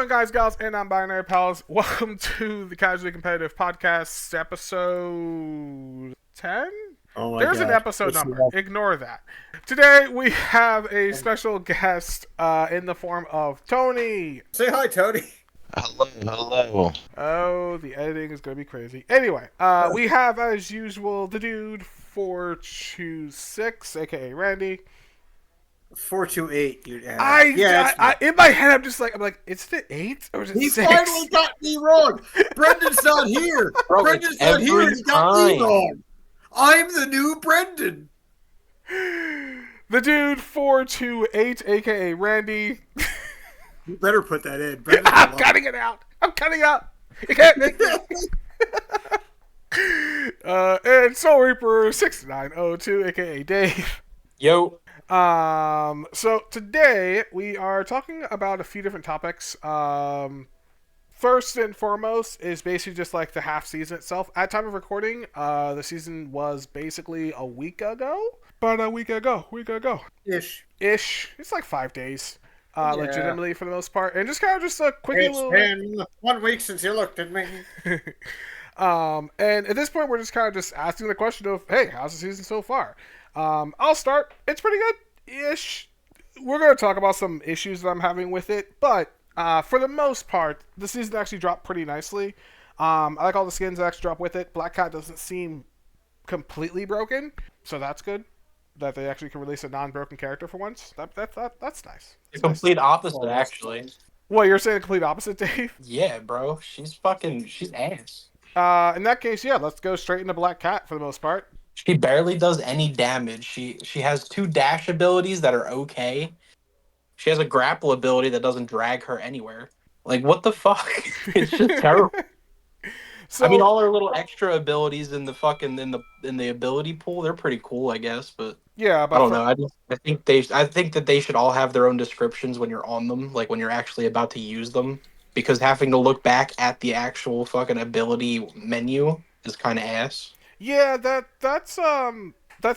going, guys, gals, and non-binary pals? Welcome to the Casually Competitive Podcast, episode 10? Oh my There's an God. episode number. Ignore that. Today, we have a special guest in the form of Tony. Say hi, Tony. Hello. Oh, the editing is going to be crazy. Anyway, we have, as usual, the dude 426, a.k.a. Randy. 428, you ass. I in my head, I'm like, is it 8 or is it He 6? finally got me wrong. Brendan's not here. Bro, Brendan's not here. And he got me wrong. I'm the new Brendan. The dude 428, aka Randy. You better put that in. I'm cutting it out. I'm cutting out. You can't make it. And Soul Reaper 6902, aka Dave. Yo. So today we are talking about a few different topics. First and foremost is basically just like the half season itself. At time of recording, the season was basically a week ago. About a week ago. Ish. It's like 5 days. Legitimately for the most part. And just kind of just a quick little... It's been 1 week since you looked at me. And at this point we're just kind of just asking the question of, hey, how's the season so far? I'll start. It's pretty good-ish. We're going to talk about some issues that I'm having with it, but for the most part, the season actually dropped pretty nicely. I like all the skins that actually drop with it. Black Cat doesn't seem completely broken, so that's good. That they actually can release a non-broken character for once. That's nice. The complete opposite, actually. What, you're saying the complete opposite, Dave? Yeah, bro. She's ass. In that case, yeah, let's go straight into Black Cat for the most part. She barely does any damage. She has 2 dash abilities that are okay. She has a grapple ability that doesn't drag her anywhere. Like, what the fuck? It's just terrible. So, I mean, all her little extra abilities in the ability pool, they're pretty cool, I guess. But yeah, but I don't know. I think that they should all have their own descriptions when you're on them, like when you're actually about to use them. Because having to look back at the actual fucking ability menu is kind of ass. Yeah, that's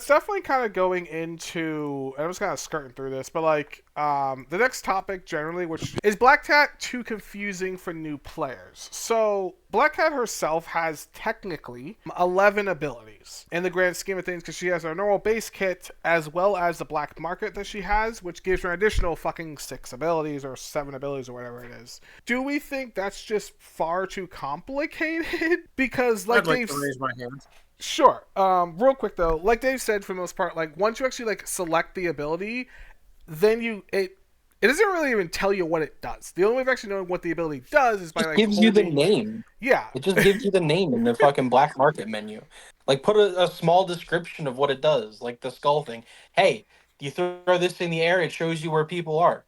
definitely kind of going into, and I'm just kind of skirting through this, but like the next topic generally, which is Black Cat too confusing for new players. So Black Cat herself has technically 11 abilities in the grand scheme of things, because she has her normal base kit as well as the black market that she has, which gives her an additional fucking 6 abilities or 7 abilities or whatever it is. Do we think that's just far too complicated? Because like I'd like to raise my hand. Sure. Real quick though, like Dave said, for the most part, like once you actually like select the ability, then it doesn't really even tell you what it does. The only way of actually knowing what the ability does is by like gives you the name. Yeah. It just gives you the name in the fucking black market menu. Like put a small description of what it does, like the skull thing. Hey, you throw this in the air, it shows you where people are.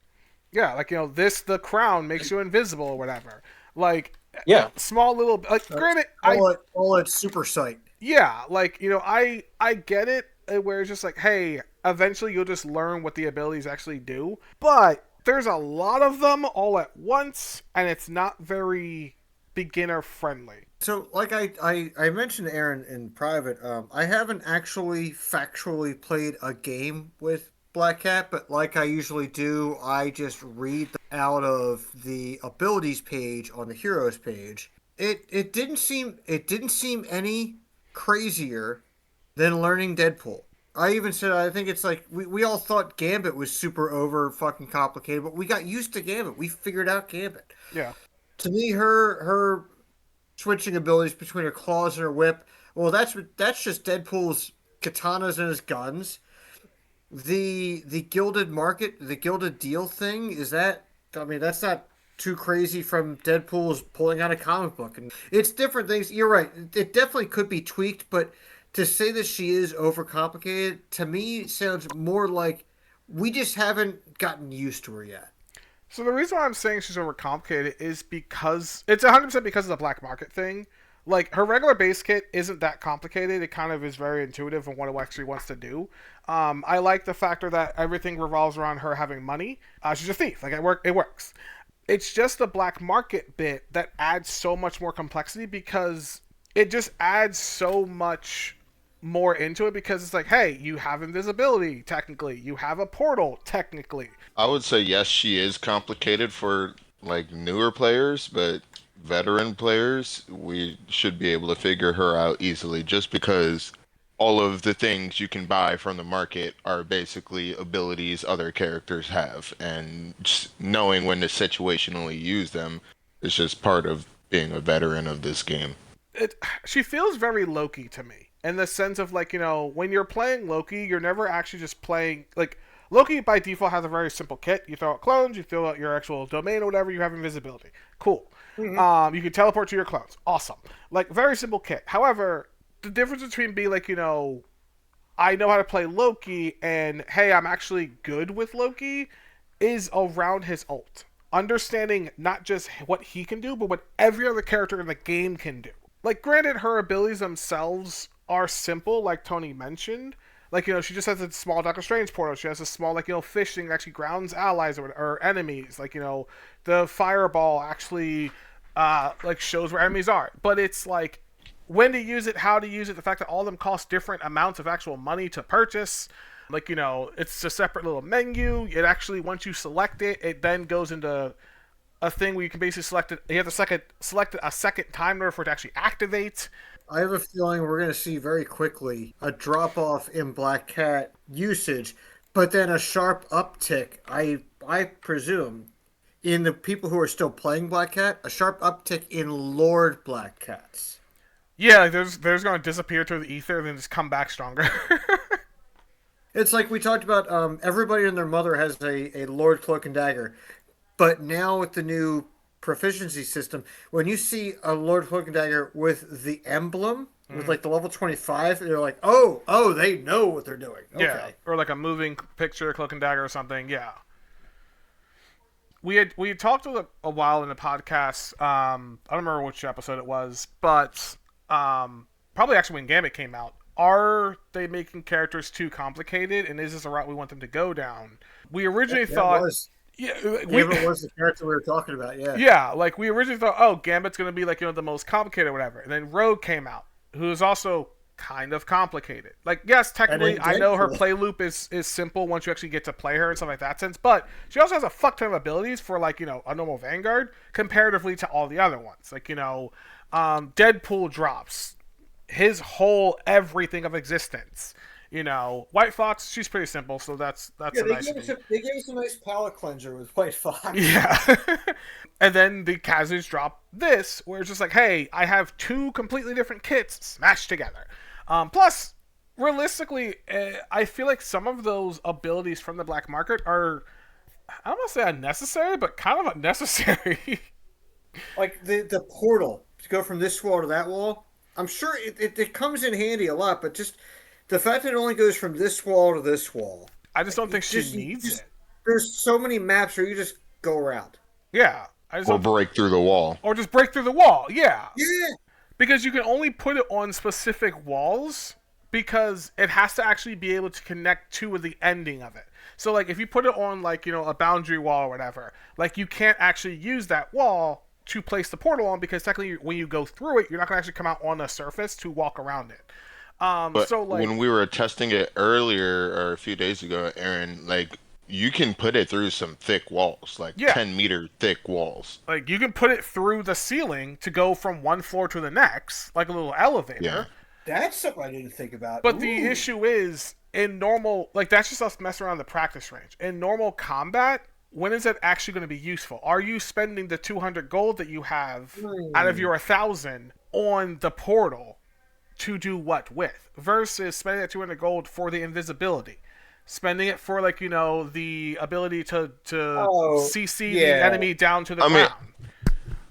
Yeah, like the crown makes you invisible or whatever. Like yeah, small little like granted, all at super sight. Yeah, like, I get it where it's just like, hey, eventually you'll just learn what the abilities actually do, but there's a lot of them all at once, and it's not very beginner friendly. So, like I mentioned to Aaron in private, I haven't actually factually played a game with Black Cat, but like I usually do, I just read out of the abilities page on the heroes page. It didn't seem any crazier than learning Deadpool. I even said, I think it's like we all thought Gambit was super over fucking complicated, but we got used to Gambit. We figured out Gambit. Yeah. To me, her switching abilities between her claws and her whip, well, that's just Deadpool's katanas and his guns. The gilded market, the gilded deal thing, is that, I mean, that's not too crazy from Deadpool's pulling out a comic book. And it's different things. You're right. It definitely could be tweaked, but to say that she is overcomplicated, to me, sounds more like we just haven't gotten used to her yet. So the reason why I'm saying she's overcomplicated is because it's 100% because of the black market thing. Like, her regular base kit isn't that complicated. It kind of is very intuitive in what it actually wants to do. I like the factor that everything revolves around her having money. She's a thief. Like, it works. It's just the black market bit that adds so much more complexity, because it just adds so much more into it, because it's like, hey, you have invisibility, technically. You have a portal, technically. I would say yes, she is complicated for like newer players, but veteran players, we should be able to figure her out easily just because all of the things you can buy from the market are basically abilities other characters have, and just knowing when to situationally use them is just part of being a veteran of this game. it she feels very Loki to me in the sense of like when you're playing Loki, you're never actually just playing like Loki by default has a very simple kit. You throw out clones, you throw out your actual domain or whatever. You have invisibility. Cool. Mhm. You can teleport to your clones. Awesome. Like very simple kit. However, the difference between being like I know how to play Loki and hey, I'm actually good with Loki is around his ult. Understanding not just what he can do, but what every other character in the game can do. Like, granted, her abilities themselves are simple, like Tony mentioned. Like, she just has a small Doctor Strange portal. She has a small, like, fish thing that actually grounds allies or enemies. Like, the fireball actually, like, shows where enemies are. But it's like, when to use it, how to use it, the fact that all of them cost different amounts of actual money to purchase. Like, it's a separate little menu. It actually, once you select it, it then goes into a thing where you can basically select it. You have to select it a second time in order for it to actually activate. I have a feeling we're going to see very quickly a drop off in Black Cat usage, but then a sharp uptick. I presume in the people who are still playing Black Cat, a sharp uptick in Lord Black Cats. Yeah, like there's going to disappear to the ether and then just come back stronger. It's like we talked about. Everybody and their mother has a Lord Cloak and Dagger, but now with the new proficiency system, when you see a Lord Cloak and Dagger with the emblem, with Mm. like the level 25, you're like, oh, they know what they're doing. Yeah, Okay. or like a moving picture, cloak and dagger or something. Yeah, we had talked a while in the podcast. I don't remember which episode it was, but probably actually when Gambit came out. Are they making characters too complicated, and is this a route we want them to go down? We originally That thought, was yeah, we Gambit was the character we were talking about. Yeah. yeah, like we originally thought, oh, Gambit's gonna be like the most complicated or whatever, and then Rogue came out, who is also kind of complicated. Like, yes, And technically, then I know her Deadpool. play loop is simple once you actually get to play her and stuff like that sense, but she also has a fuck ton of abilities for like a normal Vanguard comparatively to all the other ones. Like Deadpool drops his whole everything of existence. White Fox, she's pretty simple, so that's Yeah, a nice thing. they gave us a nice palate cleanser with White Fox. Yeah. And then the Kazus drop this, where it's just like, hey, I have two completely different kits smashed together. Plus, realistically, I feel like some of those abilities from the black market are, I don't want to say unnecessary, but kind of unnecessary. Like the portal to go from this wall to that wall. I'm sure it comes in handy a lot, but just the fact that it only goes from this wall to this wall. I just don't think It she just, needs it. there's so many maps where you just go around. Yeah. I just Or don't, break through the wall. or just break through the wall. Yeah. Yeah. Because you can only put it on specific walls because it has to actually be able to connect to the ending of it. So like if you put it on like, a boundary wall or whatever, like you can't actually use that wall to place the portal on because technically when you go through it, you're not going to actually come out on the surface to walk around it. But So like when we were testing it earlier or a few days ago, Aaron, like you can put it through some thick walls, like yeah, 10-meter thick walls. like you can put it through the ceiling to go from one floor to the next, like a little Yeah. elevator. That's something I didn't think about. But the Ooh. issue is in normal, like that's just us messing around the practice range. In normal combat, when is that actually going to be useful? Are you spending the 200 gold that you have out of Hmm. your 1,000 on the portal to do what with? Versus spending that 200 gold for the invisibility, spending it for like the ability to Oh, CC the yeah. enemy down to the I mean, ground.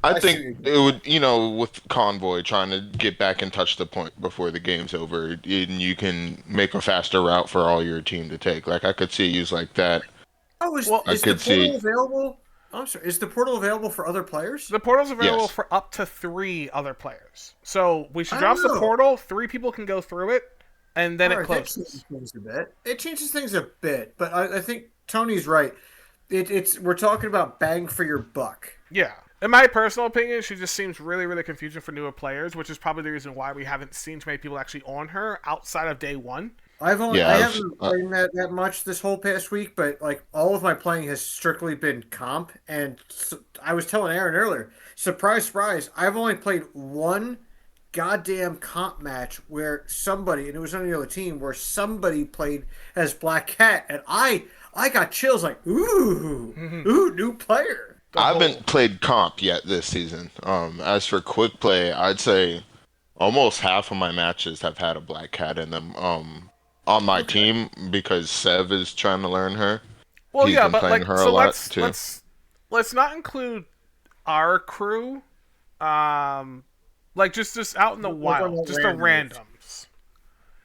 I I see think what it would, with Convoy trying to get back and touch the point before the game's over, and you can make a faster route for all your team to take. Like I could see use like that. Oh, Well, I is the could see, portal available? I'm sorry. Is the portal available for other players? the portal's available yes. for up to 3 other players. So we should drop the Oh. portal. 3 people can go through it, and then All it right, that changes closes. things a bit. It changes things a bit, but I think Tony's right. It's we're talking about bang for your buck. Yeah. In my personal opinion, she just seems really, really confusing for newer players, which is probably the reason why we haven't seen too many people actually on her outside of day one. I Yeah, haven't played that much this whole past week, but like all of my playing has strictly been comp. And I was telling Aaron earlier, surprise, surprise, I've only played one goddamn comp match where somebody, and it was on the other team, where somebody played as Black Cat, and I got chills like, ooh, new player. The I whole haven't played comp yet this season. As for quick play, I'd say almost half of my matches have had a black cat in them. On my Okay. team because Sev is trying to learn her. well, He's yeah, been but playing like, her a so lot let's too. not include our crew. Um, like just out in the We're talking wild, about just the randos. randoms.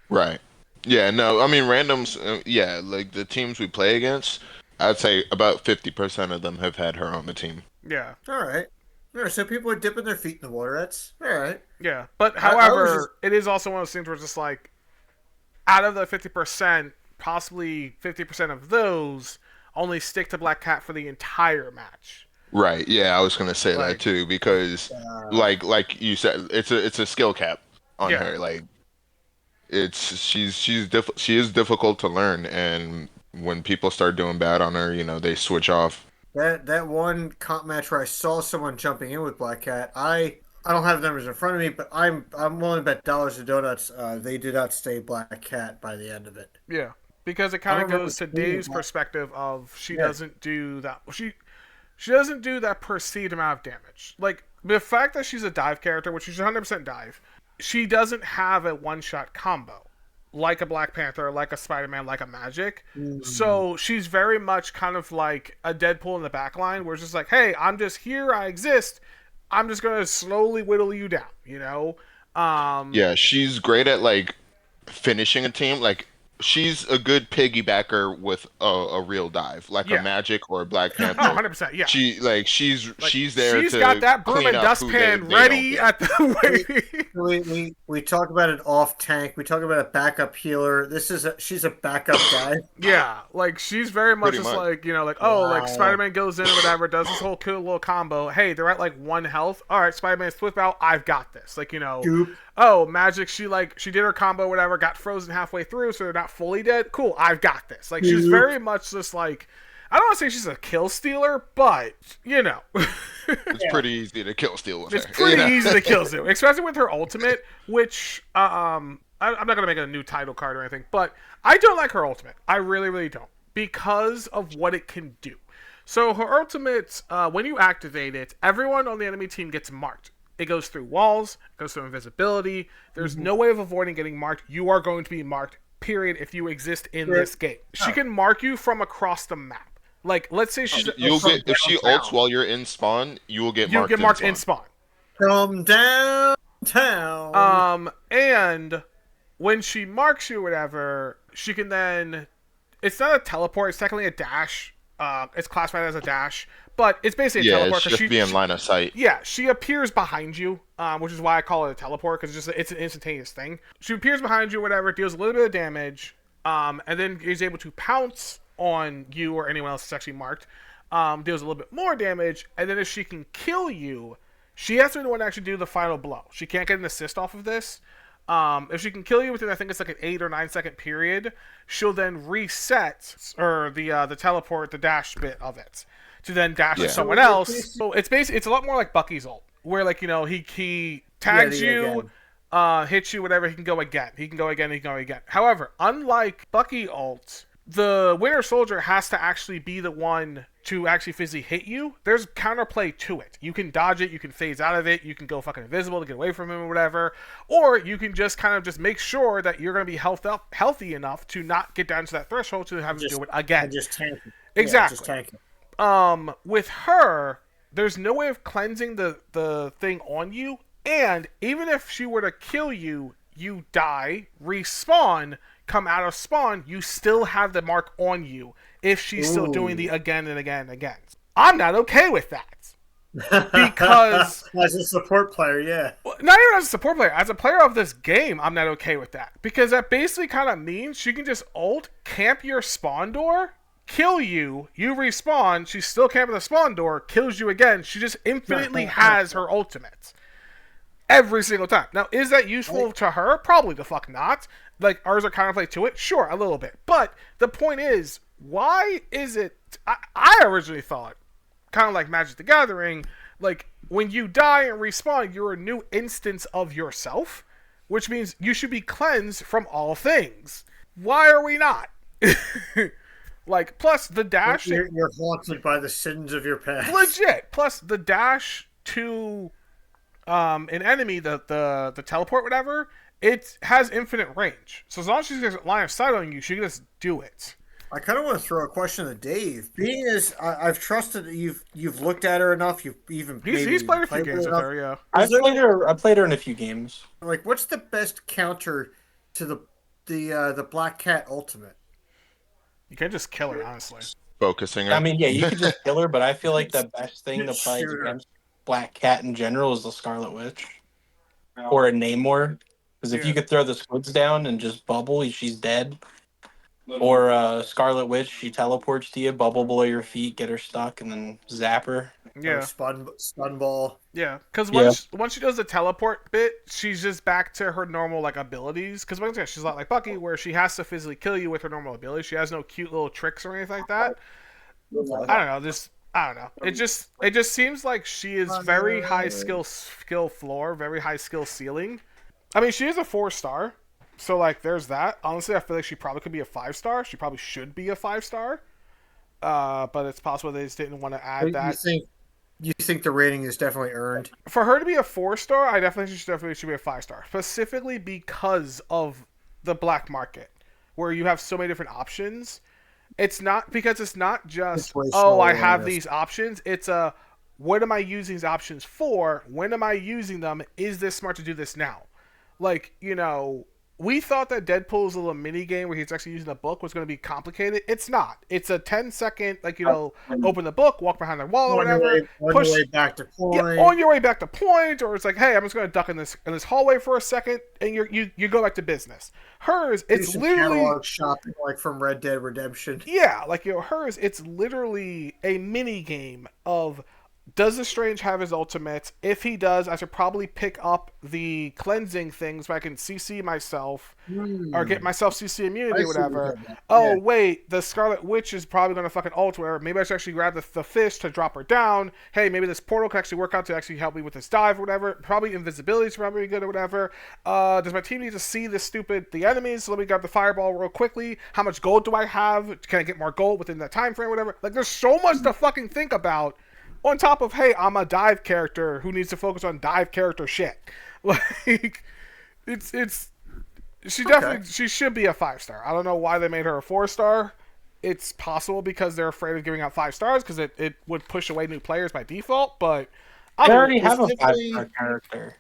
Right. Yeah, no, I mean randoms, yeah, like the teams we play against, I'd say about 50% of them have had her on the team. Yeah, All right. All right, so people are dipping their feet in the water. That's all right. yeah. But I was just however, it is also one of those things where it's just like out of the 50%, possibly 50% of those only stick to Black Cat for the entire match. Right. Yeah, I was gonna say that Like, too because like you said, it's a skill cap on yeah, her. Like it's she is difficult to learn and when people start doing bad on her, they switch off. that one comp match where I saw someone jumping in with Black Cat. I don't have the numbers in front of me, but I'm willing to bet dollars to donuts. They did not stay Black Cat by the end of it. yeah. Because it I kind don't of remember goes to seeing Dave's Black. perspective of she Yeah. doesn't do that. She doesn't do that perceived amount of damage. Like the fact that she's a dive character, which she's 100% dive, she doesn't have a one-shot combo like a Black Panther, like a Spider-Man, like a Magic. Mm. So she's very much kind of like a Deadpool in the backline, where it's just like, hey, I'm just here, I exist. I'm just gonna slowly whittle you down, you know? Um, Yeah, she's great at like finishing a team. Like she's a good piggybacker with a real dive, like a yeah. Magic or a Black Oh, Panther. 100%, yeah. She's Like she's there she's got to that broom clean and up who dustpan they don't ready get. at the We, way. we talk about an off tank. We talk about a backup healer. She's a backup guy. Yeah, like she's very much Pretty just much. like, like, oh, like Wow. Spider-Man goes in or whatever, does this whole cool little combo. Hey, they're at like 1 health. All right, Spider-Man flip out. I've got this. Like, Goop. oh, Magic. She did her combo, whatever, got frozen halfway through, so they're not fully dead. Cool, I've got this. Like, she's Goop. very much just like, I don't want to say she's a kill stealer, but It's Yeah. pretty easy to kill steal with it's her. You pretty know? easy to kill Zoo, especially with her ultimate, which I'm not gonna make a new title card or anything, but I don't like her ultimate. I really, really don't because of what it can do. So her ultimate, when you activate it, everyone on the enemy team gets marked. It goes through walls, goes through invisibility. There's no way of avoiding getting marked. You are going to be marked. Period. If you exist in Yeah. this game, she Oh. can mark you from across the map. Like, let's say she's You'll From get if she ults downtown. while you're in spawn, you will get you marked get in marked in spawn. spawn. From downtown. And when she marks you or whatever, she can then. It's not a teleport. It's technically a dash. It's classified as a dash, but it's basically a Yeah, teleport it's because just be in line of sight. yeah, she appears behind you, which is why I call it a teleport because it's an instantaneous thing. She appears behind you, whatever, deals a little bit of damage, and then is able to pounce on you or anyone else that's actually marked. Deals a little bit more damage, and then if she can kill you, she has to be the one to actually do the final blow. She can't get an assist off of this. If she can kill you within, I think it's like an 8 or 9 second period, she'll then reset or the teleport, the dash bit of it, to then dash to Yeah. someone else. So it's basically it's a lot more like Bucky's ult, where like he tags Yeah, you, hits you, whatever. He can go again. He can go again. He can go again. However, unlike Bucky ult, the Winter Soldier has to actually be the one to actually physically hit you. There's counterplay to it. You can dodge it, you can phase out of it, you can go fucking invisible to get away from him or whatever, or you can just kind of just make sure that you're going to be healthy enough to not get down to that threshold to have to do it again. And just tank it. Exactly. Yeah, just tank it. With her, there's no way of cleansing the thing on you, and even if she were to kill you, you die, respawn, come out of spawn, you still have the mark on you if she's still doing the again and again and again. I'm not okay with that. Because as a support player, yeah. not even as a support player, as a player of this game, I'm not okay with that. Because that basically kind of means she can just ult, camp your spawn door, kill you, you respawn, she's still camping the spawn door, kills you again. She just infinitely has her ultimate. every single time. Now, is that useful Like, to her? Probably the fuck not. Like, ours are counterplay to it? Sure, a little bit. But the point is, why is it... I originally thought, kind of like Magic the Gathering, like, when you die and respawn, you're a new instance of yourself, which means you should be cleansed from all things. Why are we not? Like, plus the dash... you're haunted by the sins of your past. Legit. Plus the dash to an enemy, the teleport, whatever, it has infinite range. So as long as she gets line of sight on you, she can just do it. I kind of want to throw a question to Dave. Being as I've trusted that you've looked at her enough, you've even He's played a few games with enough. her, yeah. I played her in a few games. Like, what's the best counter to the Black Cat Ultimate? You can't just kill her, honestly. Focusing her. I mean, yeah, you could just kill her, but I feel like the best thing to play Shoot her. against Black Cat in general is the Scarlet Witch or a Namor. Because if Yeah. you could throw the squids down and just bubble, she's dead. Or Scarlet Witch, she teleports to you, bubble below your feet, get her stuck, and then zap her. Yeah, Stun ball. yeah. Because Yeah. once she does the teleport bit, she's just back to her normal like abilities. Because once again, she's not like Bucky, where she has to physically kill you with her normal abilities. She has no cute little tricks or anything like that. I don't know. I don't know. It just seems like she is very high skill floor, very high skill ceiling. I mean, she is a 4-star, so like there's that. Honestly, I feel like she probably could be a 5-star. She probably should be a 5-star. But it's possible they just didn't want to add that. You think the rating is definitely earned? For her to be a 4-star, I definitely should be a 5-star, specifically because of the black market, where you have so many different options. It's not just I have these options. It's what am I using these options for? When am I using them? Is this smart to do this now? Like, we thought that Deadpool's little mini game where he's actually using a book was going to be complicated. It's not. It's a 10-second, open the book, walk behind the wall or whatever, on your way back to point. Yeah, on your way back to point, or it's like, hey, I'm just going to duck in this hallway for a second, and you go back to business. Hers, it's literally catalog shopping like from Red Dead Redemption. Yeah, hers, it's literally a mini game of, does the Strange have his ultimate? If he does, I should probably pick up the cleansing things so I can CC myself or get myself CC immunity or whatever. Oh, wait, the Scarlet Witch is probably going to fucking ult whatever. Maybe I should actually grab the fish to drop her down. Hey, maybe this portal can actually work out to actually help me with this dive or whatever. Probably invisibility is probably good or whatever. Does my team need to see the enemies? So let me grab the fireball real quickly. How much gold do I have? Can I get more gold within that time frame or whatever? Like, there's so much to fucking think about. On top of, hey, I'm a dive character who needs to focus on dive character shit. Like, she should be a 5-star. I don't know why they made her a 4-star. It's possible because they're afraid of giving out 5 stars because it would push away new players by default. But They already have a 5-star character.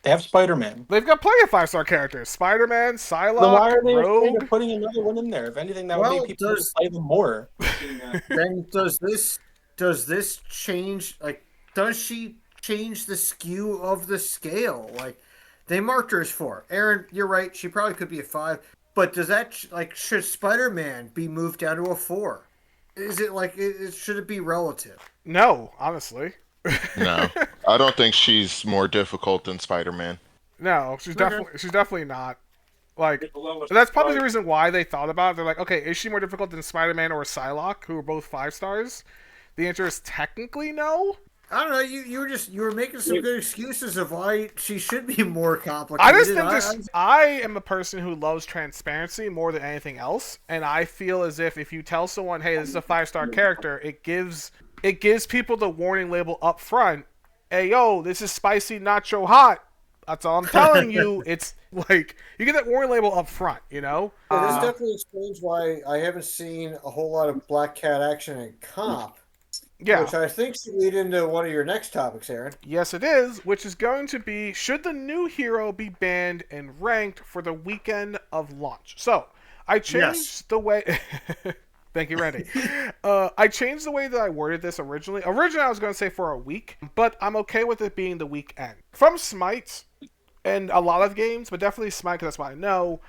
They have Spider-Man. They've got plenty of 5-star characters: Spider-Man, Psylocke, So why are they Rogue. afraid of putting another one in there? If anything, that would make people play them more. Then does this change? Like, does she change the skew of the scale? Like, they marked her as 4. Aaron, you're right. She probably could be a 5. But does that should Spider-Man be moved down to a 4? Is it should it be relative? No, honestly. No, I don't think she's more difficult than Spider-Man. No, she's definitely not. Like, that's probably the reason why they thought about it. They're like, okay, is she more difficult than Spider-Man or Psylocke, who are both 5 stars? The answer is technically no. I don't know. You were making some good excuses of why she should be more complicated. I just think I am a person who loves transparency more than anything else, and I feel as if you tell someone, hey, this is a 5-star character, it gives people the warning label up front. Hey, yo, this is spicy nacho hot. That's all I'm telling you. It's like, you get that warning label up front, Yeah, this definitely explains why I haven't seen a whole lot of Black Cat action in comp. Yeah. Which I think should lead into one of your next topics, Aaron. Yes, it is, which is going to be, should the new hero be banned and ranked for the weekend of launch? So, I changed the way... Thank you, Randy. I changed the way that I worded this originally. Originally, I was going to say for a week, but I'm okay with it being the weekend. From Smite, and a lot of games, but definitely Smite, because that's what I know,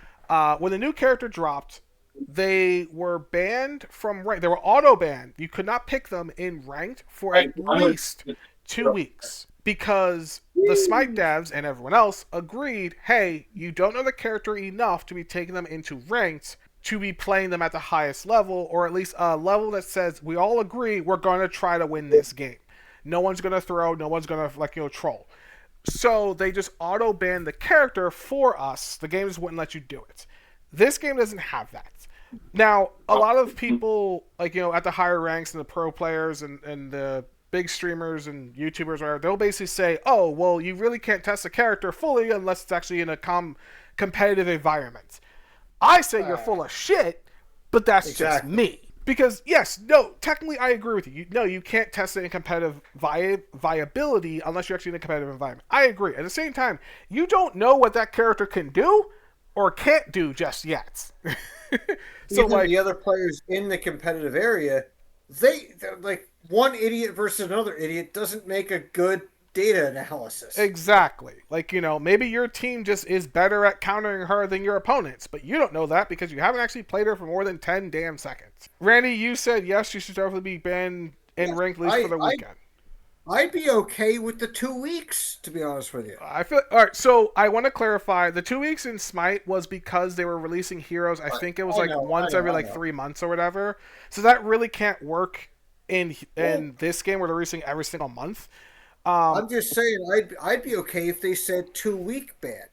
when the new character dropped, they were banned from ranked. They were auto-banned. You could not pick them in ranked for at least 2 weeks. because the Smite devs and everyone else agreed, hey, you don't know the character enough to be taking them into ranked to be playing them at the highest level, or at least a level that says we all agree we're going to try to win this game. No one's going to throw, no one's going to troll. So they just auto banned the character for us. The games wouldn't let you do it. This game doesn't have that. Now, a lot of people, at the higher ranks and the pro players and the big streamers and YouTubers, whatever, they'll basically say, oh, well, you really can't test a character fully unless it's actually in a competitive environment. I say you're full of shit, but that's just me. Because, yes, no, technically I agree with you. No, you can't test it in competitive viability unless you're actually in a competitive environment. I agree. At the same time, you don't know what that character can do or can't do just yet. So, even the other players in the competitive area, they're like, one idiot versus another idiot doesn't make a good data analysis. Exactly. Maybe your team just is better at countering her than your opponents, but you don't know that because you haven't actually played her for more than 10 damn seconds. Randy, you said yes, she should definitely be banned in ranked, at least for the weekend. I'd be okay with the 2 weeks, to be honest with you. Alright, so I want to clarify, the 2 weeks in Smite was because they were releasing heroes, I think it was once every 3 months or whatever. So that really can't work in this game where they're releasing every single month. I'm just saying, I'd be okay if they said 2 week ban.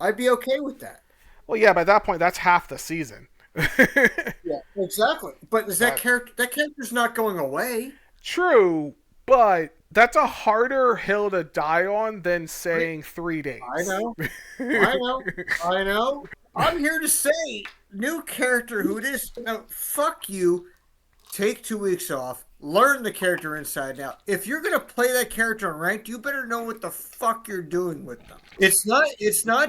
I'd be okay with that. Well, yeah, by that point, that's half the season. Yeah, exactly. But that character's not going away. True, but that's a harder hill to die on than saying 3 days. I know. I'm here to say, new character who it is. No, fuck you. Take 2 weeks off. Learn the character inside and out. If you're gonna play that character in ranked, you better know what the fuck you're doing with them. It's not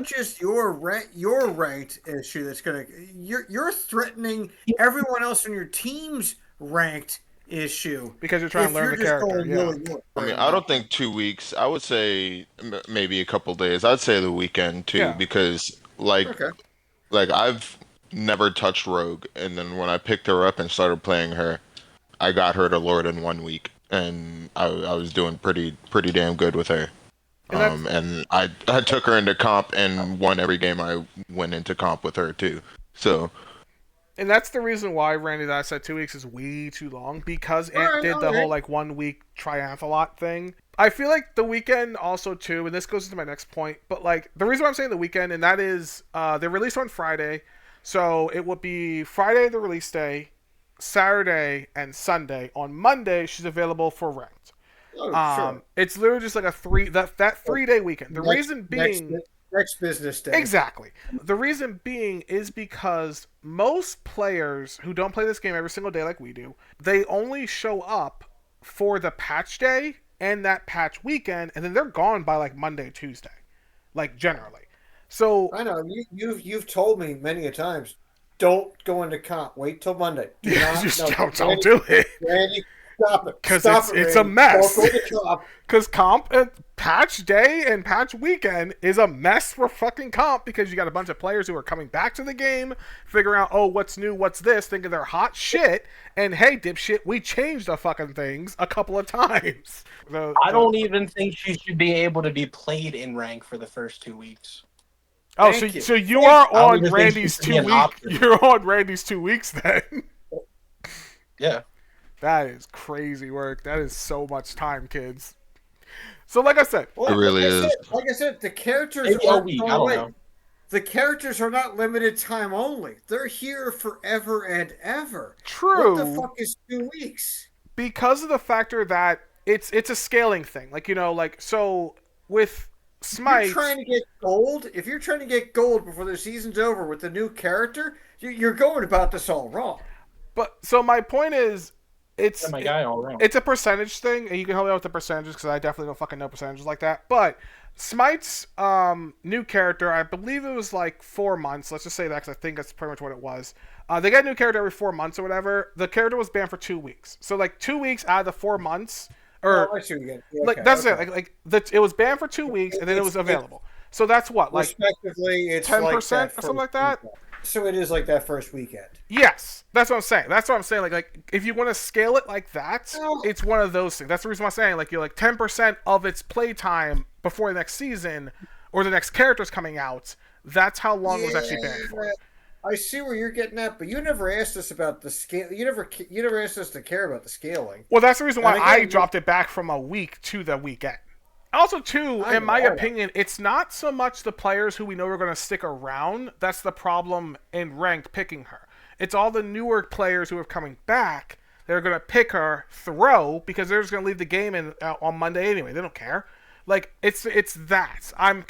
just your ranked issue that's gonna. You're threatening everyone else in your team's ranked issue because you're trying to learn the character. I mean, I don't think 2 weeks. I would say maybe a couple days. I'd say the weekend too, because I've never touched Rogue, and then when I picked her up and started playing her, I got her to Lord in 1 week, and I was doing pretty damn good with her. And I took her into comp and won every game I went into comp with her too. So. And that's the reason why, Randy, that I said 2 weeks is way too long, because Ant did the whole 1 week triathlon thing. I feel like the weekend also too, and this goes into my next point, but the reason why I'm saying the weekend, and that is they released on Friday, so it would be Friday the release day, Saturday and Sunday. On Monday, she's available for ranked. Sure. It's literally just a 3 day weekend. The reason being next business day. Exactly. The reason being is because most players who don't play this game every single day like we do, they only show up for the patch day and that patch weekend, and then they're gone by Monday, Tuesday, generally. So I know you've told me many a times, don't go into comp. Wait till Monday. Don't do it. Randy, stop it. Because it's a mess. Because comp and patch day and patch weekend is a mess for fucking comp, because you got a bunch of players who are coming back to the game, figuring out, oh, what's new, what's this, thinking they're hot shit, and hey, dipshit, we changed the fucking things a couple of times. I don't even think she should be able to be played in rank for the first 2 weeks. Oh, so you are on Randy's 2 weeks. You're on Randy's 2 weeks then. Yeah. That is crazy work. That is so much time, kids. So, like I said, it really is. Like I said, the characters are the characters are not limited time only. They're here forever and ever. True. What the fuck is 2 weeks? Because of the factor that it's a scaling thing. So with Smite, if you're trying to get gold before the season's over with a new character, you're going about this all wrong. But so my point is, it's a percentage thing, and you can help me out with the percentages because I definitely don't fucking know percentages like that. But Smite's new character, I believe it was 4 months. Let's just say that because I think that's pretty much what it was. They get a new character every 4 months or whatever. The character was banned for 2 weeks. So 2 weeks out of the 4 months. Or I see what you get. Okay, that's it. It was banned for 2 weeks, and then it was available. So that's what, respectively, it's 10% or something like that. So it is like that first weekend. Yes, that's what I'm saying. That's what I'm saying. Like if you want to scale it like that, Well, it's one of those things. That's the reason why I'm saying like you're like 10% of its playtime before the next season or the next character's coming out. That's how long it was actually banned yeah, for. I see where you're getting at, but you never asked us about the scale. You never asked us to care about the scaling. Well, that's the reason why And I again, dropped it back from a week to the weekend. Also, too, I in know, my I know. opinion, it's not so much the players who we know are going to stick around. That's the problem in ranked picking her. It's all the newer players who are coming back that are going to pick her throw because they're just going to leave the game on Monday anyway. They don't care. Like it's that I'm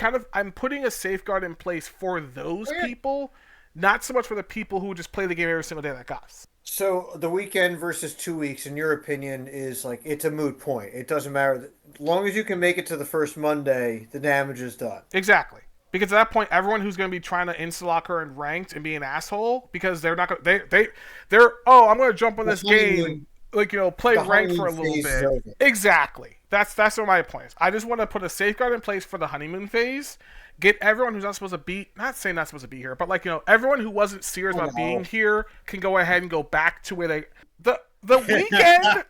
putting a safeguard in place for those Oh, yeah. people, not so much for the people who just play the game every single day like us. So the weekend versus 2 weeks, in your opinion, is like it's a moot point. It doesn't matter. As long as you can make it to the first Monday, the damage is done. Exactly. Because at that point, everyone who's going to be trying to insta-lock her and ranked and be an asshole because they're not going to, they're, oh, I'm going to jump on The this game, honeymoon, like, play the ranked for honeymoon a little phase is bit. over. Exactly. That's what my point is. I just want to put a safeguard in place for the honeymoon phase, get everyone who's not supposed to be, not saying not supposed to be here, but like, everyone who wasn't serious I about being know. here can go ahead and go back to where the weekend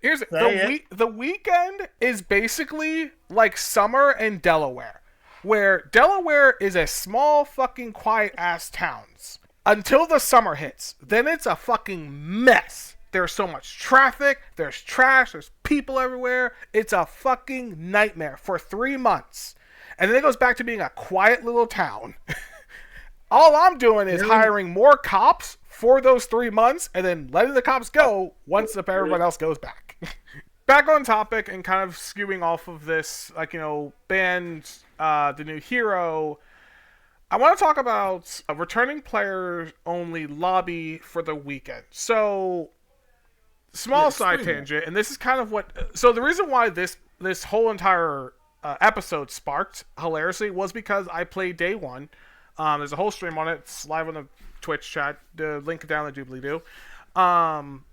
here's Say it. the weekend is basically like summer in Delaware, where Delaware is a small fucking quiet ass towns until the summer hits. Then it's a fucking mess. There's so much traffic, there's trash, there's people everywhere. It's a fucking nightmare for 3 months. And then it goes back to being a quiet little town. All I'm doing is Really? hiring more cops for those 3 months and then letting the cops go once everyone else goes back. Back on topic and kind of skewing off of this, like, band, the new hero. I want to talk about a returning players only lobby for the weekend. So, small Yeah, side explain that. tangent, and this is kind of what. So, the reason why this whole entire episode sparked hilariously was because I played day one. There's a whole stream on it. It's live on the Twitch chat. The link down the doobly doo. Down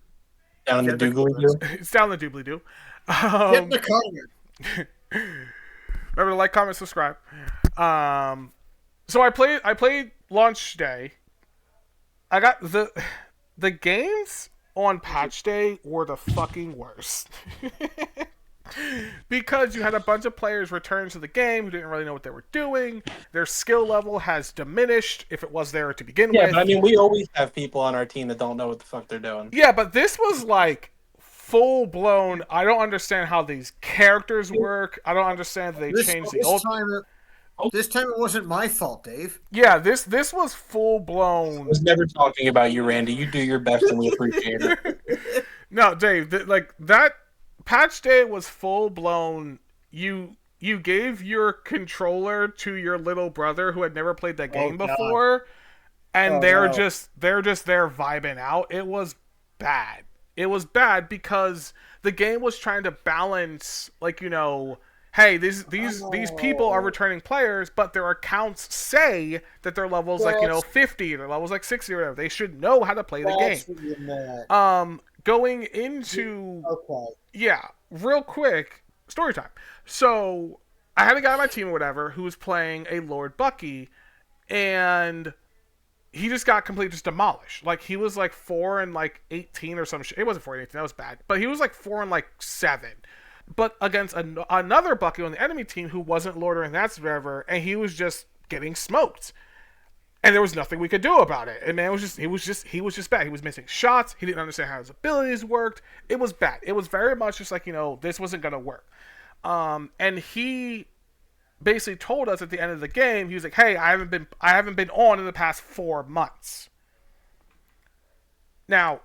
the Get the doogly comments. doo. It's down the doobly doo. Get in the comment. Remember to like, comment, subscribe. So I played launch day. I got the games on patch day were the fucking worst. Because you had a bunch of players return to the game who didn't really know what they were doing. Their skill level has diminished if it was there to begin Yeah, with. but I mean, we always have people on our team that don't know what the fuck they're doing. Yeah, but this was like full blown. I don't understand how these characters work. I don't understand that they This, changed the this old. time, this time it wasn't my fault, Dave. Yeah, this was full I blown. was never talking about you, Randy. You do your best, and we appreciate it. No, Dave, like that patch day was full blown. You gave your controller to your little brother who had never played that game God. before, and Oh, they're no. just there vibing out. It was bad. It was bad because the game was trying to balance, like, hey, these people are returning players, but their accounts say that their levels like, That's- 50, their levels like 60 or whatever. They should know how to play the game. That's what you meant. Going into Okay. yeah, real quick, story time. So I had a guy on my team or whatever who was playing a Lord Bucky, and he just got completely just demolished. Like he was like 4 and like 18 or some shit. It wasn't 4 and 18, that was bad. But he was like 4 and like 7. But against another Bucky on the enemy team who wasn't Lord or that's whatever, and he was just getting smoked. And there was nothing we could do about it. And man, he was just bad. He was missing shots. He didn't understand how his abilities worked. It was bad. It was very much just like, this wasn't gonna work. And he basically told us at the end of the game, he was like, "Hey, I haven't been on in the past 4 months." Now,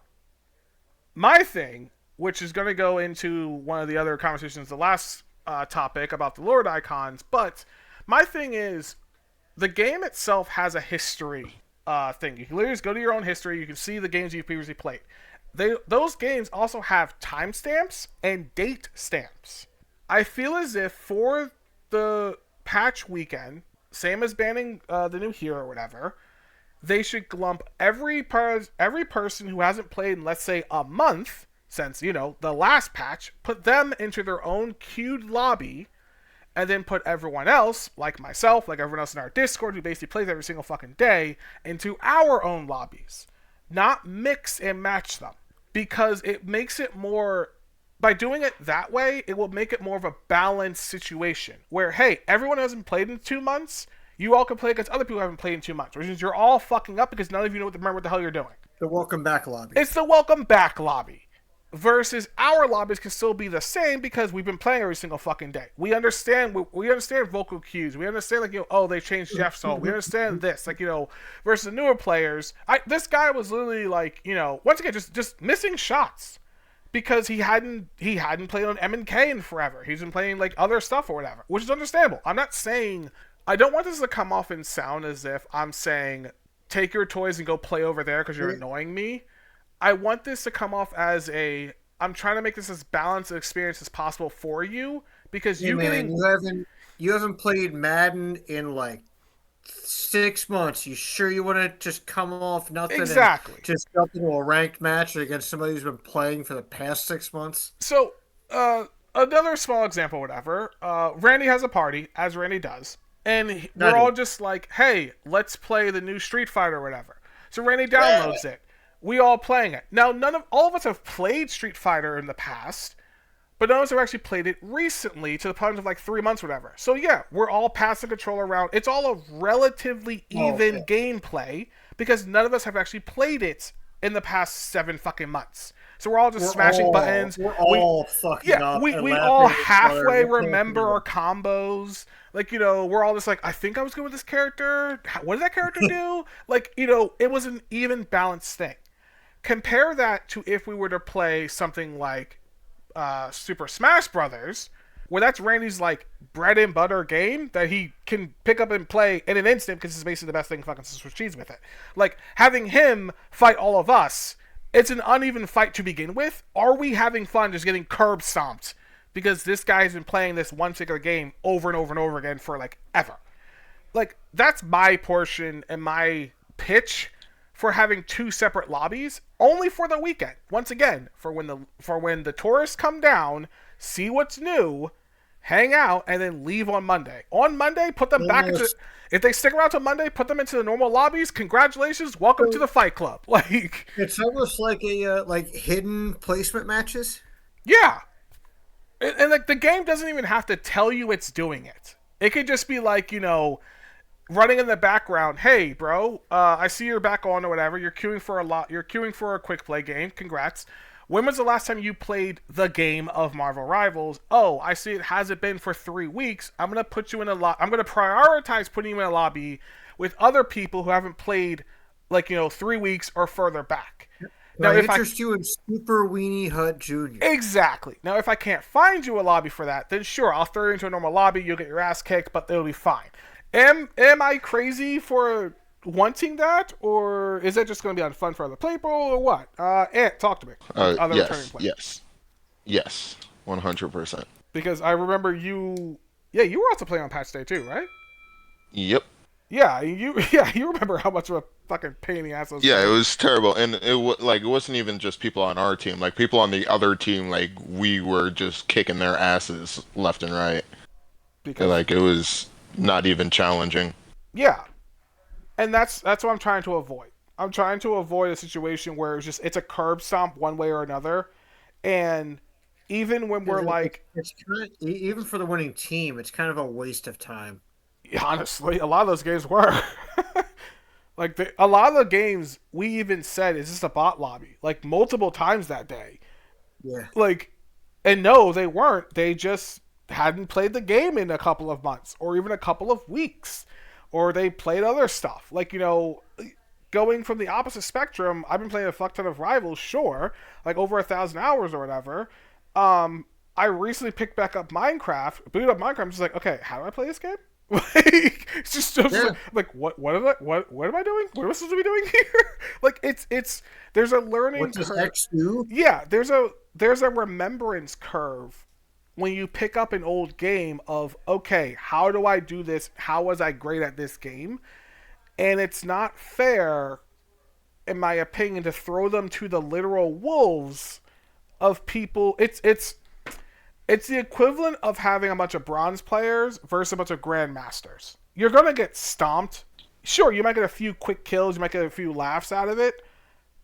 my thing, which is going to go into one of the other conversations, the last topic about the Lord icons, but my thing is, the game itself has a history thing. You can literally just go to your own history. You can see the games you've previously played. Those games also have timestamps and date stamps. I feel as if for the patch weekend, same as banning the new hero or whatever, they should lump every person who hasn't played in, let's say, a month since the last patch, put them into their own queued lobby, and then put everyone else, like myself, like everyone else in our Discord who basically plays every single fucking day, into our own lobbies. Not mix and match them. Because it makes it more, by doing it that way, it will make it more of a balanced situation. Where, hey, everyone hasn't played in 2 months, you all can play against other people who haven't played in 2 months. Which means you're all fucking up because none of you remember what the hell you're doing. The welcome back lobby. It's the welcome back lobby. Versus our lobbies can still be the same because we've been playing every single fucking day. We understand vocal cues. We understand they changed Jeff's song. We understand this. Versus the newer players, this guy was literally once again just missing shots because he hadn't played on M&K in forever. He's been playing other stuff or whatever, which is understandable. I don't want this to come off and sound as if I'm saying take your toys and go play over there because you're annoying me. I want this to come off as I'm trying to make this as balanced an experience as possible for you because you haven't played Madden in 6 months. You sure you want to just come off nothing? Exactly. And just jump into a ranked match against somebody who's been playing for the past 6 months? So, another small example, whatever. Randy has a party, as Randy does, and we're all just like, "Hey, let's play the new Street Fighter or whatever." So Randy downloads it. We all playing it. Now, all of us have played Street Fighter in the past, but none of us have actually played it recently to the point of 3 months or whatever. So yeah, we're all passing the controller around. It's all a relatively even gameplay because none of us have actually played it in the past 7 fucking months. So we're all just smashing buttons. We're all fucking up. We all halfway remember our combos. We're all just I think I was good with this character. What did that character do? It was an even balanced thing. Compare that to if we were to play something like Super Smash Brothers, where that's Randy's bread and butter game that he can pick up and play in an instant because it's basically the best thing fucking Swiss cheese with it. Having him fight all of us, it's an uneven fight to begin with. Are we having fun just getting curb stomped because this guy's been playing this one particular game over and over and over again for ever? That's my portion and my pitch for having 2 separate lobbies only for the weekend. Once again, for when the tourists come down, see what's new, hang out, and then leave on Monday. On Monday, put them back into. If they stick around till Monday, put them into the normal lobbies. Congratulations, welcome to the Fight Club. It's almost like a hidden placement matches. Yeah, and the game doesn't even have to tell you it's doing it. It could just be running in the background. Hey, bro, I see you're back on or whatever. You're queuing for a quick play game. Congrats. When was the last time you played the game of Marvel Rivals? Oh, I see it hasn't been for 3 weeks. I'm gonna put you in I'm gonna prioritize putting you in a lobby with other people who haven't played 3 weeks or further back. Now, if interest you in Super Weenie Hut Jr. Exactly. Now, if I can't find you a lobby for that, then sure, I'll throw you into a normal lobby. You'll get your ass kicked, but it'll be fine. Am I crazy for wanting that, or is that just going to be on fun for other people, or what? Ant, talk to me. Yes, 100%. Because I remember you were also playing on patch day too, right? Yep. Yeah, you remember how much of a fucking pain in the ass it was. Yeah, it was terrible, and it wasn't even just people on our team. People on the other team, we were just kicking their asses left and right. Because it was not even challenging. Yeah. And that's what I'm trying to avoid. I'm trying to avoid a situation where it's a curb stomp one way or another. And even when we're it's even for the winning team, it's kind of a waste of time. Honestly, a lot of those games were. A lot of the games we even said, is this a bot lobby? Multiple times that day. Yeah. And no, they weren't. They just hadn't played the game in a couple of months or even a couple of weeks, or they played other stuff. Going from the opposite spectrum, I've been playing a fuck ton of Rivals, sure, over 1,000 hours or whatever. I recently picked back up Minecraft, booted up Minecraft. I'm just okay, how do I play this game? It's just what am I doing? What am I supposed to be doing here? It's there's a learning what does curve. X do? Yeah, there's a remembrance curve when you pick up an old game of, okay, how do I do this? How was I great at this game? And it's not fair, in my opinion, to throw them to the literal wolves of people. It's the equivalent of having a bunch of bronze players versus a bunch of grandmasters. You're gonna get stomped. Sure, you might get a few quick kills, you might get a few laughs out of it,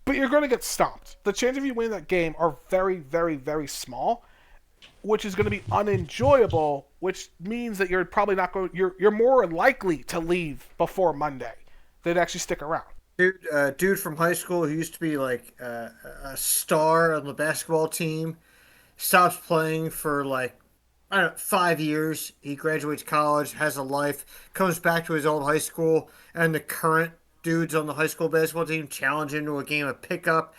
but you're gonna get stomped. The chance of you winning that game are very, very, very small, which is going to be unenjoyable, which means that you're probably not going. You're more likely to leave before Monday than actually stick around. Dude from high school who used to be like a star on the basketball team stops playing for like I don't know 5 years. He graduates college, has a life, comes back to his old high school, and the current dudes on the high school basketball team challenge him to a game of pickup.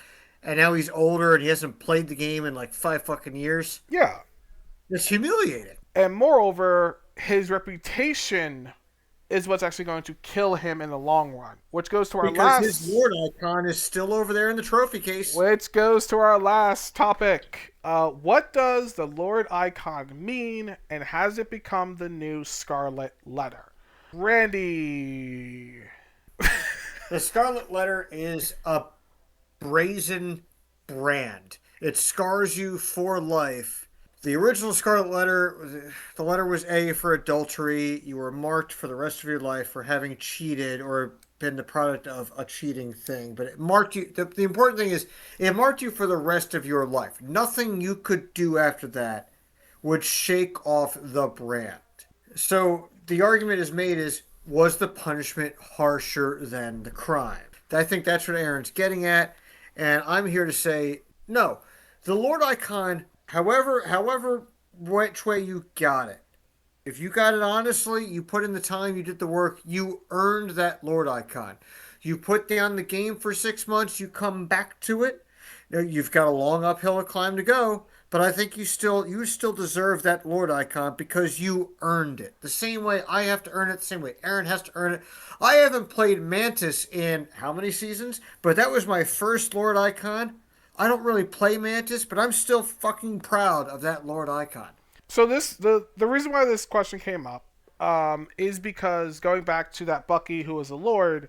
And now he's older and he hasn't played the game in like 5 fucking years. Yeah, It's humiliating. and moreover, his reputation is what's actually going to kill him in the long run. Which goes to our Because last. his Lord icon is still over there in the trophy case. Which goes to our last topic. What does the Lord icon mean, and has it become the new Scarlet Letter? Randy. The Scarlet Letter is a brazen brand. It scars you for life. The original Scarlet Letter, the letter was A for adultery. You were marked for the rest of your life for having cheated or been the product of a cheating thing. But it marked you. The important thing is, it marked you for the rest of your life. Nothing you could do after that would shake off the brand. So the argument is made is, was the punishment harsher than the crime? I think that's what Aaron's getting at. And I'm here to say, no. The Lord icon, however which way you got it. If you got it honestly, you put in the time, you did the work, you earned that Lord icon. You put down the game for 6 months, you come back to it. Now, you've got a long uphill climb to go, but I think you still deserve that Lord icon because you earned it. The same way I have to earn it, the same way Aaron has to earn it. I haven't played Mantis in how many seasons? But that was my first Lord icon. I don't really play Mantis, but I'm still fucking proud of that Lord icon. So the reason why this question came up is because going back to that Bucky who was a Lord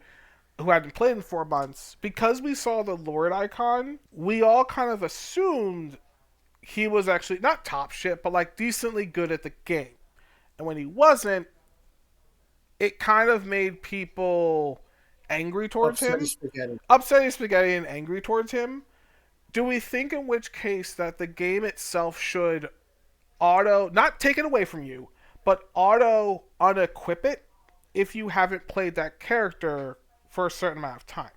who hadn't played in 4 months, because we saw the Lord icon, we all kind of assumed he was actually not top shit, but like decently good at the game. And when he wasn't, it kind of made people angry towards Upsetty him. spaghetti. Upsetting spaghetti and angry towards him. Do we think in which case that the game itself should auto, not take it away from you, but auto unequip it if you haven't played that character for a certain amount of time?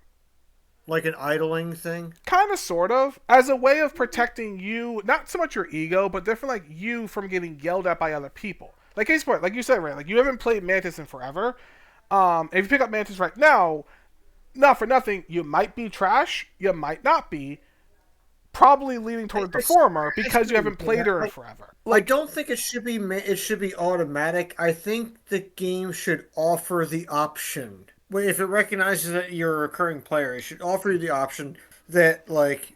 Like an idling thing? Kind of, sort of, as a way of protecting you, not so much your ego, but definitely like you from getting yelled at by other people. Like case point, like you said, right? Like you haven't played Mantis in forever. If you pick up Mantis right now, not for nothing, you might be trash, you might not be. Probably leaning towards the former because you haven't played her in forever. I don't think it should be automatic. I think the game should offer the option. If it recognizes that you're a recurring player, it should offer you the option that like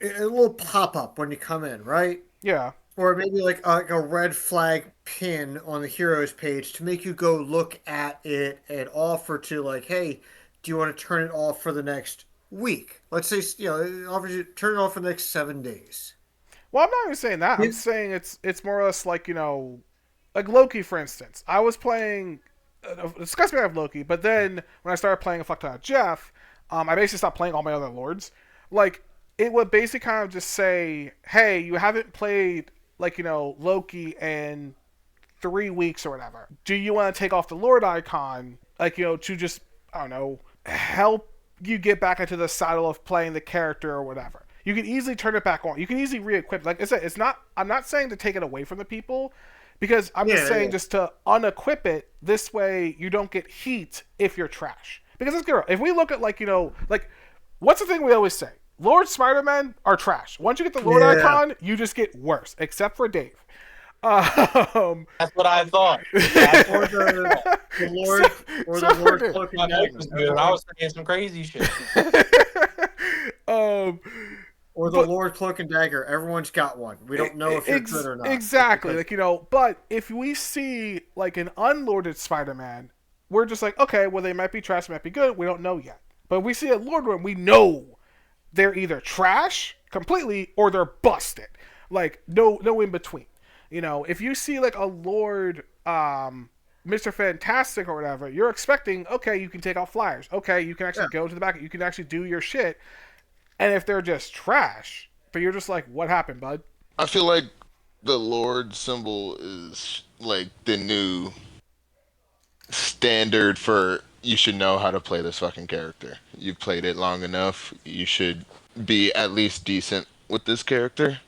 a little pop up when you come in, right? Yeah. Or maybe like a red flag pin on the heroes page to make you go look at it and offer to like, hey, do you want to turn it off for the next week? Let's say it offers you turn it off for the next 7 days. Well, I'm not even saying that. I'm saying it's more or less like, like Loki, for instance. I was playing discuss me of Loki, but then when I started playing a fuck ton of Jeff, I basically stopped playing all my other lords. Like it would basically kind of just say, hey, you haven't played like Loki in 3 weeks or whatever. Do you want to take off the Lord icon, like to just I don't know help you get back into the saddle of playing the character or whatever? You can easily turn it back on. You can easily re-equip. Like I said, it's not. I'm not saying to take it away from the people, because I'm just saying just to unequip it. This way, you don't get heat if you're trash. Because let's get real. If we look at like what's the thing we always say? Lord Spider-Man are trash. Once you get the Lord icon, you just get worse. Except for Dave. That's what I thought. Or the Lord, or the Lord Cloak and Dagger. I was saying some crazy shit. Or the Lord Cloak and Dagger. Everyone's got one. We don't know if you're good or not. Exactly. But if we see like an unlorded Spider-Man, we're just like, okay, well they might be trash, might be good. We don't know yet. But if we see a Lord one, we know they're either trash completely or they're busted. Like no in between. If you see like a Lord, Mr. Fantastic or whatever, you're expecting, okay, you can take out flyers. Okay, you can actually Yeah. go to the back. You can actually do your shit. And if they're just trash, but you're just like, what happened, bud? I feel like the Lord symbol is like the new standard for you should know how to play this fucking character. You've played it long enough. You should be at least decent with this character.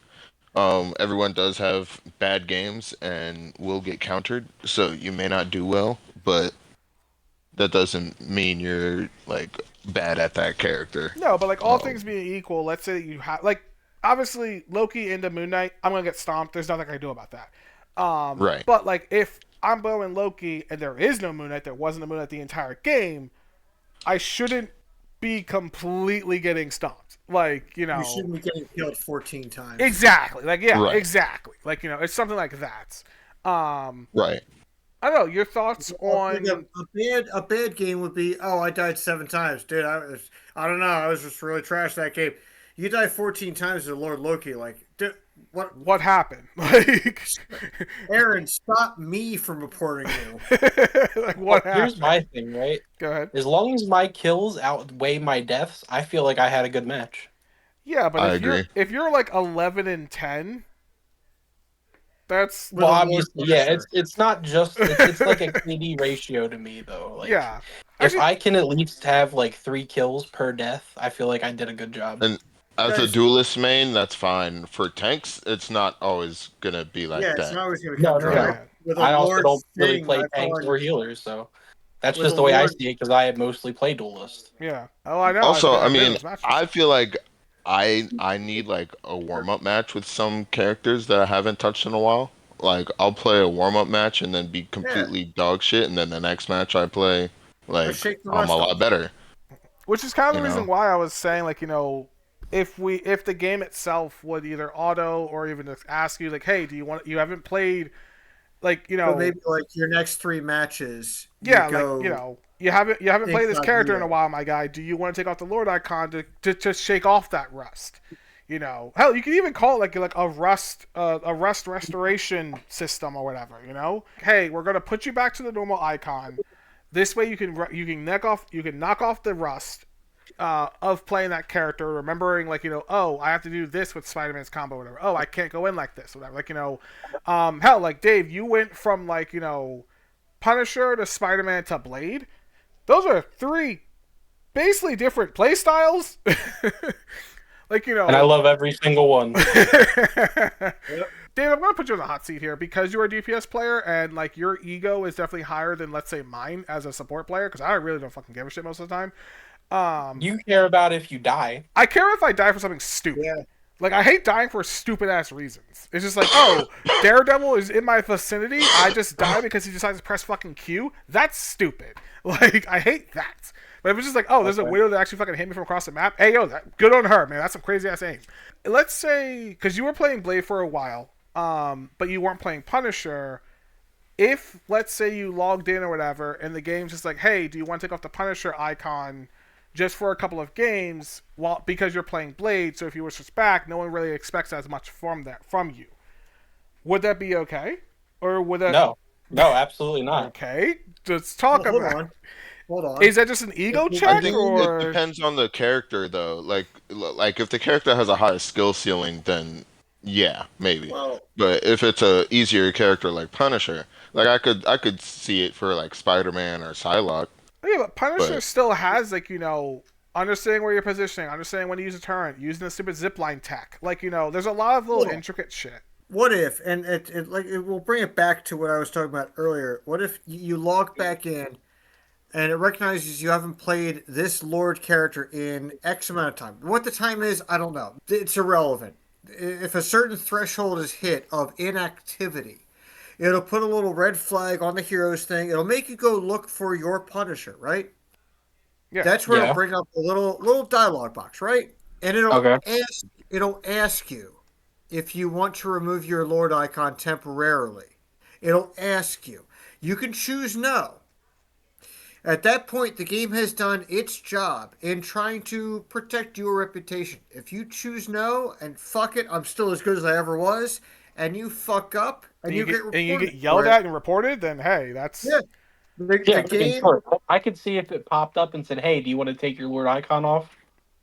Everyone does have bad games and will get countered, so you may not do well, but that doesn't mean you're like bad at that character. No, but like all Um, things being equal, let's say that you have like obviously Loki into Moon Knight, I'm gonna get stomped. There's nothing I can do about that. right. But like if I'm blowing Loki and there is no Moon Knight, there wasn't a Moon Knight the entire game, I shouldn't be completely getting stomped. Like You shouldn't be getting killed 14 times. exactly. Like yeah, Right. exactly. Like it's something like that. Um, Right. I don't know your thoughts Like on. a bad game would be, oh, I died 7 times, dude. I don't know. I was just really trash that game. You died 14 times to Lord Loki. Like, dude, what? What happened? Like, Aaron, stop me from reporting you. like Well, what here's happened? my thing, right? Go ahead. As long as my kills outweigh my deaths, I feel like I had a good match. Yeah, but I if you're agree. if you're like 11-10, that's With Well, a Lord obviously, yeah, Punisher. it's not just it's like a KD ratio to me though. Like yeah. if Actually, I can at least have like 3 kills per death, I feel like I did a good job. And as a Guys, duelist main, that's fine. For tanks, it's not always gonna be like yeah, it's that. not always going to come No, no, true. no. yeah, With a I also Lord don't really thing, play I tanks find or healers, so that's with a just the way I Lord, see it because I mostly play duelist. yeah. Oh, I know. Also, I I've been in mean, those matches. I feel like I need like a warm-up match with some characters that I haven't touched in a while. Like I'll play a warm-up match and then be yeah, completely dog shit, and then the next match I play, or like shake the I'm a rust lot off. better, Which is kind of the you reason know? why I was saying like if the game itself would either auto or even just ask you like, hey, do you haven't played like But maybe like your next 3 matches, you yeah, like go you haven't played this character in a incognito. while, my guy. Do you want to take off the Lord icon to shake off that rust? Hell, you can even call it like a rust restoration system or whatever. Hey, we're gonna put you back to the normal icon. This way, you can knock off the rust of playing that character, remembering like oh, I have to do this with Spider-Man's combo, or whatever. Oh, I can't go in like this, whatever. Like hell, like Dave, you went from like Punisher to Spider-Man to Blade. Those are three basically different play styles. like And I love every single one. Yep. Dave, I'm gonna put you in the hot seat here because you're a DPS player and like your ego is definitely higher than let's say mine as a support player because I really don't fucking give a shit most of the time. You care about if you die. I care if I die for something stupid. Yeah. Like I hate dying for stupid ass reasons. It's just like, oh, Daredevil is in my vicinity. I just die because he decides to press fucking Q. That's stupid. Like I hate that. But if it's just like, oh, there's a Okay. widow that actually fucking hit me from across the map. Hey, yo, good on her, man. That's some crazy ass aim. Let's say because you were playing Blade for a while, but you weren't playing Punisher. If let's say you logged in or whatever, and the game's just like, hey, do you want to take off the Punisher icon just for a couple of games, while because you're playing Blade? So if you switch back, no one really expects as much from you. Would that be okay, or would that No, no, absolutely not. okay? Let's talk Hold about. on, hold on. Is that just an If ego we I check, think do, it or depends on the character though. Like if the character has a higher skill ceiling, then yeah, maybe. well, But if it's a easier character like Punisher, like I could see it for like Spider-Man or Psylocke, yeah, but Punisher but still has like understanding where you're positioning, understanding when to use a turret, using the stupid zipline tech. Like there's a lot of little hold on. intricate shit. What if, and it will bring it back to what I was talking about earlier. What if you log back in and it recognizes you haven't played this Lord character in X amount of time? What the time is, I don't know. It's irrelevant. If a certain threshold is hit of inactivity, it'll put a little red flag on the heroes thing. It'll make you go look for your Punisher, right? Yeah, That's where it'll Yeah. bring up a little dialogue box, right? And Okay. it'll ask you if you want to remove your Lord icon temporarily. It'll ask you. You can choose no. At that point, the game has done its job in trying to protect your reputation. If you choose no and fuck it, I'm still as good as I ever was, and you fuck up, and you get and you get reported yelled for it. at and reported, then hey, that's Yeah, the Yeah, I mean, game. sure. I could see if it popped up and said, "Hey, do you want to take your Lord icon off?"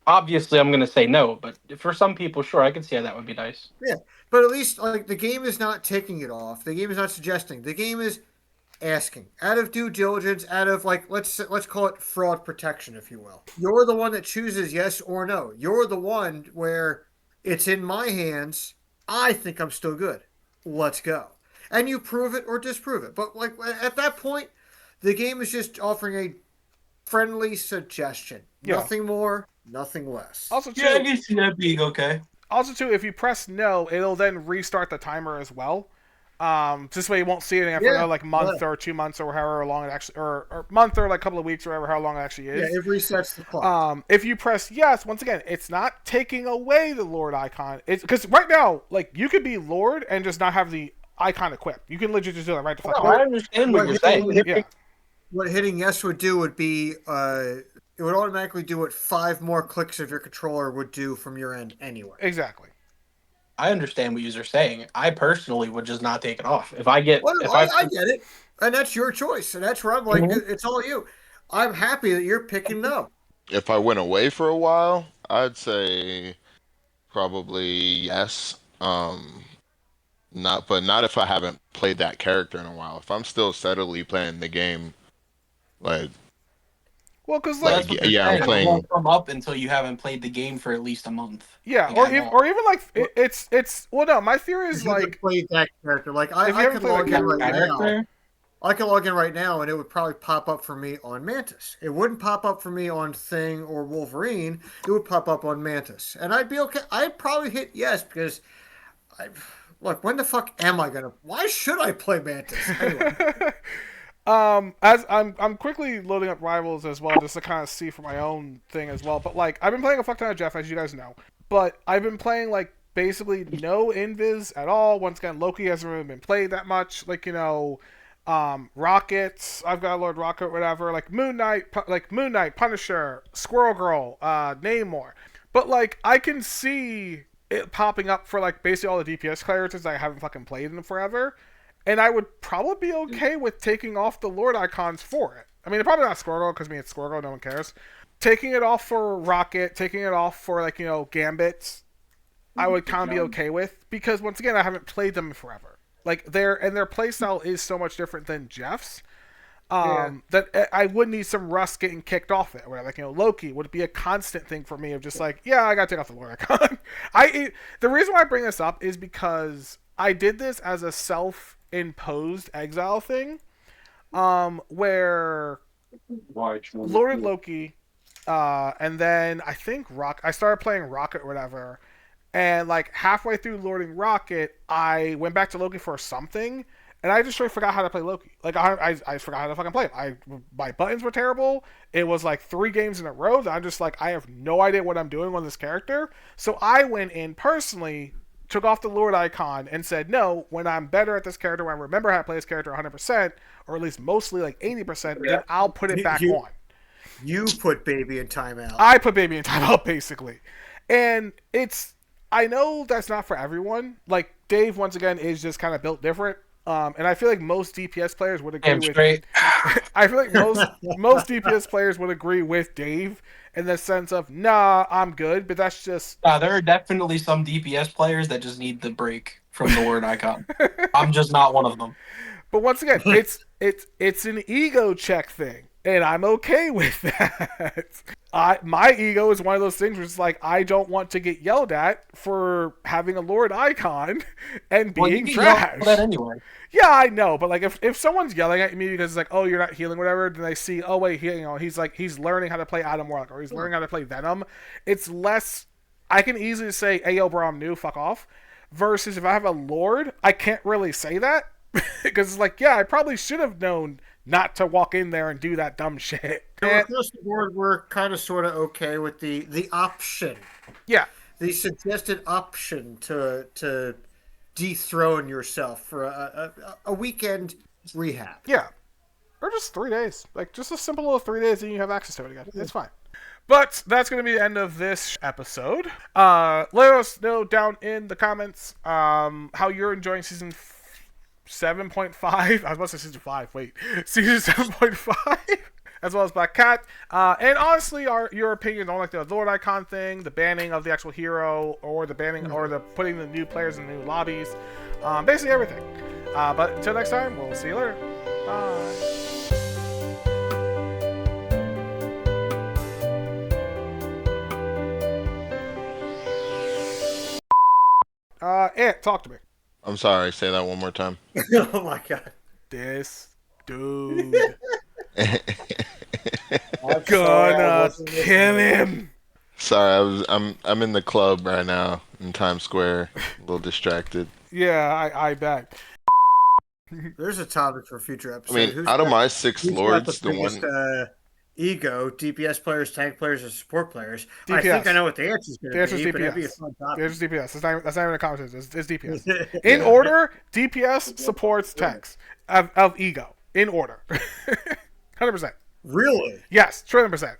Obviously, I'm going to say no, but for some people, sure, I could see how that would be nice. Yeah, but at least like the game is not taking it off. The game is not suggesting. The game is asking out of due diligence, out of like let's call it fraud protection, if you will. You're the one that chooses yes or no. You're the one where it's in my hands. I think I'm still good. Let's go. And you prove it or disprove it. But like at that point, the game is just offering a friendly suggestion. yeah. Nothing more, nothing less. Also Yeah, I too, can see that being okay. if you press no, it'll then restart the timer as well. This way you won't see anything for Yeah, another like yeah, month or 2 months or however long it actually, or month or like a couple of weeks or whatever how long it actually yeah. is. It resets the clock. If you press yes, once again, it's not taking away the Lord icon. It's because right now, like you could be Lord and just not have the icon equipped. You can legit just do that right the fuck No, I now. understand what What you're hitting saying. Yeah, what hitting yes would do would be it would automatically do what 5 more clicks of your controller would do from your end anyway. exactly. I understand what you're saying. I personally would just not take it off. Well, no, If I I get it, and that's your choice, and that's where I'm like, Mhm. it's all you. I'm happy that you're picking no. If I went away for a while, I'd say probably yes. Not, but not if I haven't played that character in a while. If I'm still steadily playing the game, like, Well, because Well, like that's what they're yeah, I'm saying. It playing. won't come up until you haven't played the game for at least a month. yeah, Like at all. or even like Well, it's well no, my theory if is you haven't like played that character, like if you I haven't could played log the in right now. Character? I could log in right now, and it would probably pop up for me on Mantis. It wouldn't pop up for me on Thing or Wolverine. It would pop up on Mantis, and I'd be okay. I'd probably hit yes because I look. When the fuck am I gonna? Why should I play Mantis anyway? as I'm quickly loading up rivals as well, just to kind of see for my own thing as well. But like I've been playing a fuck ton of Jeff, as you guys know. But I've been playing like basically no invis at all. Once again, Loki hasn't really been played that much. Like Rockets. I've got Lord Rocket, whatever. Like Moon Knight, Punisher, Squirrel Girl, Namor. But like I can see it popping up for like basically all the DPS characters I haven't fucking played in forever. And I would probably be okay with taking off the Lord icons for it. I mean, probably not Squirrel because it's Squirrel, no one cares. Taking it off for Rocket, taking it off for like Gambit, I would kind of be okay with because once again, I haven't played them in forever. Like their playstyle is so much different than Jeff's. Yeah, That I would need some rust getting kicked off it. Where like Loki would be a constant thing for me of just like I gotta take off the Lord icon. The reason why I bring this up is because I did this as a self-imposed exile thing, where Lord and Loki, and then I think I started playing Rocket or whatever, and like halfway through Lording Rocket, I went back to Loki for something, and I just straight forgot how to play Loki. Like I forgot how to fucking play it. My buttons were terrible. It was like 3 games in a row that I'm just like I have no idea what I'm doing on this character. So I went in personally, took off the Lord icon, and said no. When I'm better at this character, when I remember how to play this character 100%, or at least mostly like 80%, then I'll put it back you on. you put baby in timeout. I put baby in timeout basically, and I know that's not for everyone. Like Dave, once again, is just kind of built different. And I feel like most DPS players would agree Damn with. straight. I feel like most DPS players would agree with Dave in the sense of, nah, I'm good. But that's just. There are definitely some DPS players that just need the break from the word icon. I'm just not one of them. But once again, it's an ego check thing, and I'm okay with that. My ego is one of those things where it's like I don't want to get yelled at for having a Lord icon and being trash. That anyway. Yeah, I know, but like if someone's yelling at me because it's like, oh, you're not healing, whatever, then they see, oh wait, he's learning how to play Adam Warlock or he's learning how to play Venom. It's less. I can easily say, hey yo, bro, I'm new, fuck off. Versus if I have a Lord, I can't really say that because it's like, yeah, I probably should have known not to walk in there and do that dumb shit. So across the board, we're kind of sort of okay with the option, Yeah, the suggested option to dethrone yourself for a weekend rehab. yeah, or just 3 days, like just a simple little 3 days, and you have access to it again. It's fine. But that's going to be the end of this episode. Let us know down in the comments how you're enjoying season 7.5. I was about to say season 5. Wait, season 7.5. As well as Black Cat, and honestly, your opinion on like the Lord Icon thing, the banning of the actual hero, or the banning or the putting the new players in new lobbies, basically everything. But until next time, we'll see you later. Bye. Ant, talk to me. I'm sorry, say that one more time. Oh my god. This dude I'm sorry I gonna wasn't kill listening. him. Sorry, I'm in the club right now in Times Square, a little distracted. Yeah, I bet. There's a topic for a future I episode. mean, out of my six Who's got the lords, the biggest one ego? DPS players, tank players, or support players? I think I DPS. know what the answer is going The to answer is be, but that'd be a DPS. fun The answer is topic. DPS. That's not even a conversation. It's DPS. In Yeah. order, DPS supports tanks of ego. In order. 100%. Really? Yes, 200%.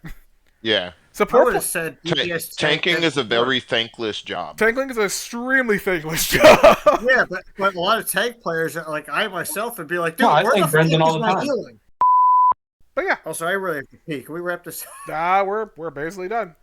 yeah. I Support would have said DPS Tanking is a support. very thankless job. Tankling is an extremely thankless job. Yeah, but a lot of tank players, like I myself, would be like, dude, No, I where the think Brendan fuck all is the my time. healing? But yeah, Also, I really have to pee. Can we wrap this? we're basically done.